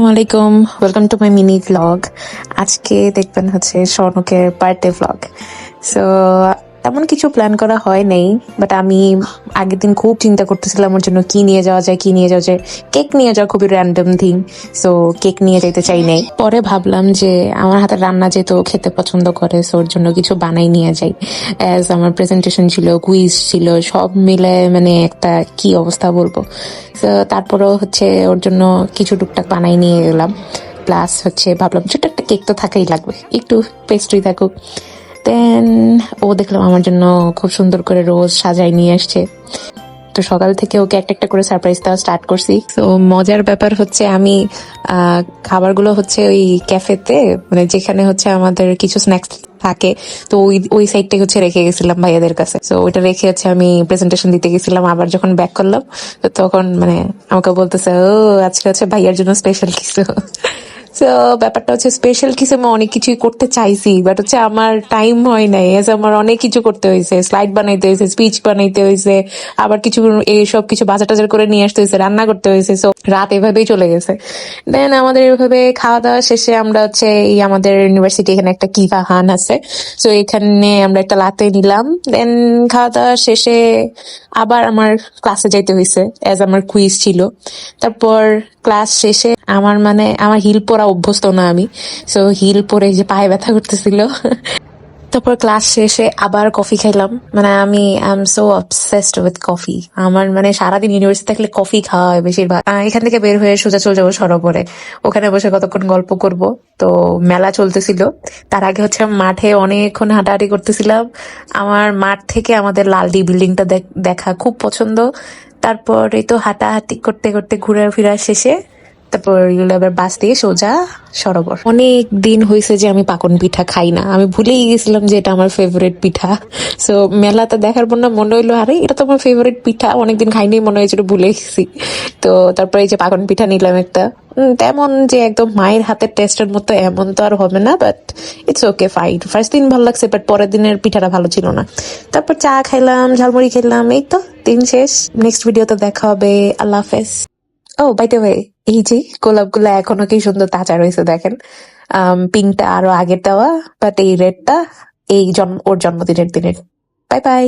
আসসালামু আলাইকুম, welcome to my mini vlog. আজকে দেখবেন হচ্ছে শৌনকের বার্থডে ভ্লগ। সো তেমন কিছু প্ল্যান করা হয় নাই, বাট আমি আগের দিন খুব চিন্তা করতেছিলাম ওর জন্য কি নিয়ে যাওয়া যায়। কেক নিয়ে যাওয়া খুবই র্যান্ডম থিং, সো কেক নিয়ে যেতে চাই নাই। পরে ভাবলাম যে আমার হাতের রান্না যেহেতু খেতে পছন্দ করে, সো ওর জন্য কিছু বানাই নিয়ে যাই। অ্যাজ আমার প্রেজেন্টেশন ছিল, কুইজ ছিল, সব মিলে মানে একটা কি অবস্থা বলবো। তো তারপরেও হচ্ছে ওর জন্য কিছু টুকটাক বানাই নিয়ে গেলাম। প্লাস হচ্ছে ভাবলাম ছোট্ট একটা কেক তো থাকাই লাগবে, একটু পেস্ট্রি থাকুক। দেন ও দেখলাম আমার জন্য খুব সুন্দর করে রোজ সাজাই নিয়ে আসছে। তো সকাল থেকে ওকে একটা একটা করে সারপ্রাইজ দেওয়া স্টার্ট করছি। তো মজার ব্যাপার হচ্ছে আমি খাবারগুলো হচ্ছে ওই ক্যাফেতে, মানে যেখানে হচ্ছে আমাদের কিছু স্ন্যাক্স থাকে, তো ওই সাইডটাই হচ্ছে রেখে গেছিলাম ভাইয়াদের কাছে। তো ওইটা রেখে হচ্ছে আমি প্রেজেন্টেশন দিতে গেছিলাম। আবার যখন ব্যাক করলাম, তো তখন মানে আমাকে বলতেছে, ও আজকে হচ্ছে ভাইয়ার জন্য স্পেশাল কিছু। তো ব্যাপারটা হচ্ছে স্পেশাল কিছু আমি অনেক কিছুই করতে চাইছি, বাট হচ্ছে আমার টাইম হয় নাই। এজ আমার অনেক কিছু করতে হয়েছে, স্লাইড বানাইতে হয়েছে, স্পিচ বানাইতে হয়েছে, আবার কিছু এইসব কিছু বাজার টাজার করে নিয়ে আসতে হয়েছে, রান্না করতে হয়েছে। সো রাত এভাবেই চলে গেছে। দেন আমাদের এভাবে খাওয়া দাওয়া শেষে আমরা হচ্ছে এই আমাদের ইউনিভার্সিটি এখানে একটা কিভা হান আছে, সো এখানে আমরা একটা লাতে নিলাম। দেন খাওয়া দাওয়া শেষে আবার আমার ক্লাসে যাইতে হয়েছে, অ্যাজ আমার কুইজ ছিল। তারপর ক্লাস শেষে আমার হিল পরা অভ্যস্ত না আমি, সো হিল পরে যে পায়ে ব্যথা করতেছিল। তারপর ক্লাস শেষে আবার কফি খাইলাম। মানে আমি I am so obsessed with coffee. আমার মানে সারাদিন ইউনিভার্সিটি থাকলে কফি খাওয়া হয় বেশিরভাগ। এখান থেকে বের হয়ে সোজা চলে যাবো সরোবরে, ওখানে বসে কতক্ষণ গল্প করব। তো মেলা চলতেছিল, তার আগে হচ্ছে আমি মাঠে অনেকক্ষণ হাঁটাহাঁটি করতেছিলাম। আমার মাঠ থেকে আমাদের লালডি বিল্ডিংটা দেখা খুব পছন্দ। তারপর এই তো হাঁটাহাঁটি করতে করতে ঘুরে ফিরা শেষে তারপর এগুলো আবার বাস দিয়ে সোজা সরোবর। অনেক দিন হয়েছে যে আমি পাকন পিঠা খাই না, আমি ভুলেই গেছিলাম যে এটা আমার ফেভারিট পিঠা। সো মেলাতে দেখার পর না মনে হইলো, আরে এটা তো আমার ফেভারিট পিঠা, অনেকদিন খাইনি, মনে হয়েছিল ভুলে গেছি। তো তারপরে এই যে পাকন পিঠা নিলাম একটা। তেমন যে একদম মায়ের হাতের টেস্টের মতো এমন তো আর হবে না, but it's okay fine. First দিন ভালো লাগছে, বাট পরের দিনের পিঠাটা ভালো ছিল না। তারপর চা খাইলাম, ঝালমুড়ি খেলাম, এই তো দিন শেষ। নেক্সট ভিডিওতে দেখা হবে। আল্লাহ হাফেজ। ও বাই দ্য ওয়ে, এই যে গোলাপগুলো এখনো কি সুন্দর তাজা রয়েছে দেখেন। পিঙ্কটা আরো আগের দেওয়া, বাট এই রেডটা ওর জন্মদিনের দিনের। Bye bye.